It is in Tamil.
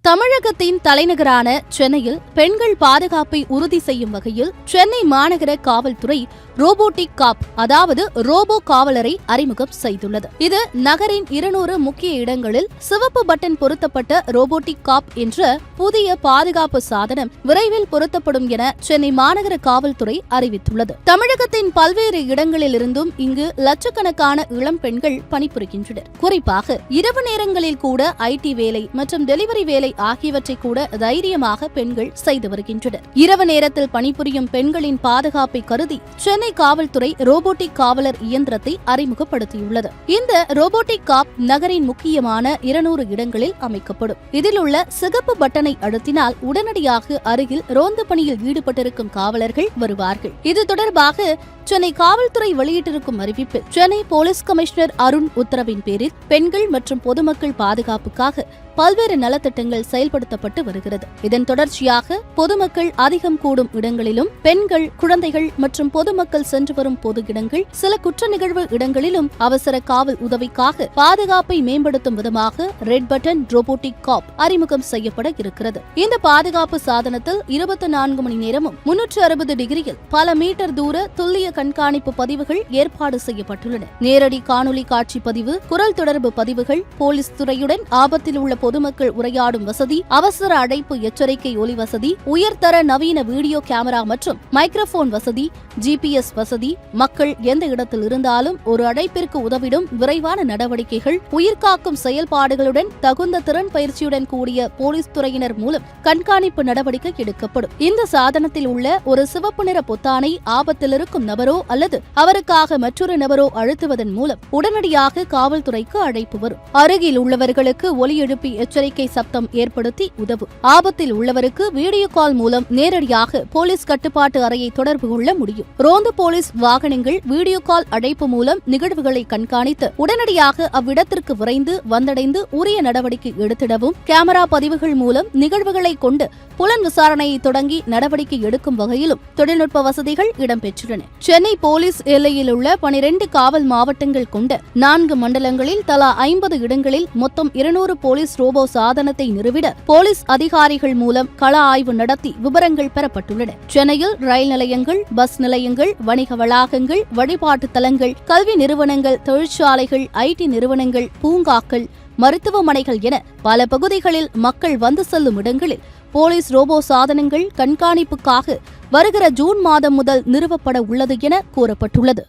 தமிழகத்தின் தலைநகரான சென்னையில் பெண்கள் பாதுகாப்பை உறுதி செய்யும் வகையில் சென்னை மாநகர காவல்துறை ரோபோட்டிக் காப் அதாவது ரோபோ காவலரை அறிமுகம் செய்துள்ளது. இது நகரின் 200 முக்கிய இடங்களில் சிவப்பு பட்டன் பொருத்தப்பட்ட ரோபோட்டிக் காப் என்ற புதிய பாதுகாப்பு சாதனம் விரைவில் பொருத்தப்படும் என சென்னை மாநகர காவல்துறை அறிவித்துள்ளது. தமிழகத்தின் பல்வேறு இடங்களில் இருந்தும் இங்கு லட்சக்கணக்கான இளம் பெண்கள் பணிபுரிகின்றனர். குறிப்பாக இரவு நேரங்களில் கூட ஐடி வேலை மற்றும் டெலிவரி வேலை ஆகியவற்றை கூட தைரியமாக பெண்கள் செய்து வருகின்றனர். இரவு நேரத்தில் பணிபுரியும் பெண்களின் பாதுகாப்பை கருதி சென்னை காவல்துறை ரோபோட்டிக் காவலர் இயந்திரத்தை அறிமுகப்படுத்தியுள்ளது. இந்த ரோபோட்டிக் காப் நகரின் முக்கியமான 200 இடங்களில் அமைக்கப்படும். இதில் உள்ள சிகப்பு பட்டனை அழுத்தினால் உடனடியாக அருகில் ரோந்து பணியில் ஈடுபட்டிருக்கும் காவலர்கள் வருவார்கள். இது தொடர்பாக சென்னை காவல்துறை வெளியிட்டிருக்கும் அறிவிப்பில் சென்னை போலீஸ் கமிஷனர் அருண் உத்தரவின் பேரில் பெண்கள் மற்றும் பொதுமக்கள் பாதுகாப்புக்காக பல்வேறு நலத்திட்டங்கள் செயல்படுத்தப்பட்டு வருகிறது. இதன் தொடர்ச்சியாக பொதுமக்கள் அதிகம் கூடும் இடங்களிலும் பெண்கள், குழந்தைகள் மற்றும் பொதுமக்கள் சென்று வரும் பொது இடங்கள், சில குற்ற நிகழ்வு இடங்களிலும் அவசர காவல் உதவிக்காக பாதுகாப்பை மேம்படுத்தும் விதமாக ரெட் பட்டன் ரோபோட்டிக் காப் அறிமுகம் செய்யப்பட இருக்கிறது. இந்த பாதுகாப்பு சாதனத்தில் 24 மணி நேரமும் 360 டிகிரியில் பல மீட்டர் தூர துல்லிய கண்காணிப்பு பதிவுகள் ஏற்பாடு செய்யப்பட்டுள்ளன. நேரடி காணொலி காட்சி பதிவு, குரல் தொடர்பு பதிவுகள், போலீஸ் துறையுடன் ஆபத்தில் உள்ள பொதுமக்கள் உரையாடும் வசதி, அவசர அழைப்பு எச்சரிக்கை ஒலி வசதி, உயர்தர நவீன வீடியோ கேமரா மற்றும் மைக்ரோபோன் வசதி, GPS வசதி, மக்கள் எந்த இடத்தில் இருந்தாலும் ஒரு அழைப்பிற்கு உதவிடும் விரைவான நடவடிக்கைகள், உயிர்காக்கும் செயல்பாடுகளுடன் தகுந்த திறன் பயிற்சியுடன் கூடிய போலீஸ் துறையினர் மூலம் கண்காணிப்பு நடவடிக்கை எடுக்கப்படும். இந்த சாதனத்தில் உள்ள ஒரு சிவப்பு நிற பொத்தானை ஆபத்தில் இருக்கும் நபரோ அல்லது அவருக்காக மற்றொரு நபரோ அழுத்துவதன் மூலம் உடனடியாக காவல்துறைக்கு அழைப்பு வரும். அருகில் உள்ளவர்களுக்கு ஒலி எழுப்பி எச்சரிக்கை சப்தம் ஏற்படுத்தி உதவும். ஆபத்தில் உள்ளவருக்கு வீடியோ கால் மூலம் நேரடியாக போலீஸ் கட்டுப்பாட்டு அறையை தொடர்பு கொள்ள முடியும். ரோந்து போலீஸ் வாகனங்கள் வீடியோ கால் அழைப்பு மூலம் நிகழ்வுகளை கண்காணித்து உடனடியாக அவ்விடத்திற்கு விரைந்து வந்தடைந்து உரிய நடவடிக்கை எடுத்திடவும், கேமரா பதிவுகள் மூலம் நிகழ்வுகளை கொண்டு புலன் விசாரணையை தொடங்கி நடவடிக்கை எடுக்கும் வகையிலும் தொழில்நுட்ப வசதிகள் இடம்பெற்றுள்ளன. சென்னை போலீஸ் எல்லையில் உள்ள 12 காவல் மாவட்டங்கள் கொண்ட 4 மண்டலங்களில் தலா 50 இடங்களில் மொத்தம் 200 போலீஸ் ரோபோ சாதனத்தை நிறுவிட போலீஸ் அதிகாரிகள் மூலம் கள ஆய்வு நடத்தி விவரங்கள் பெறப்பட்டுள்ளன. சென்னையில் ரயில் நிலையங்கள், பஸ் நிலையங்கள், வணிக வளாகங்கள், வழிபாட்டு தலங்கள், கல்வி நிறுவனங்கள், தொழிற்சாலைகள், IT நிறுவனங்கள், பூங்காக்கள், மருத்துவமனைகள் என பல பகுதிகளில் மக்கள் வந்து செல்லும் இடங்களில் போலீஸ் ரோபோ சாதனங்கள் கண்காணிப்புக்காக வருகிற ஜூன் மாதம் முதல் நிறுவப்பட உள்ளது என கூறப்பட்டுள்ளது.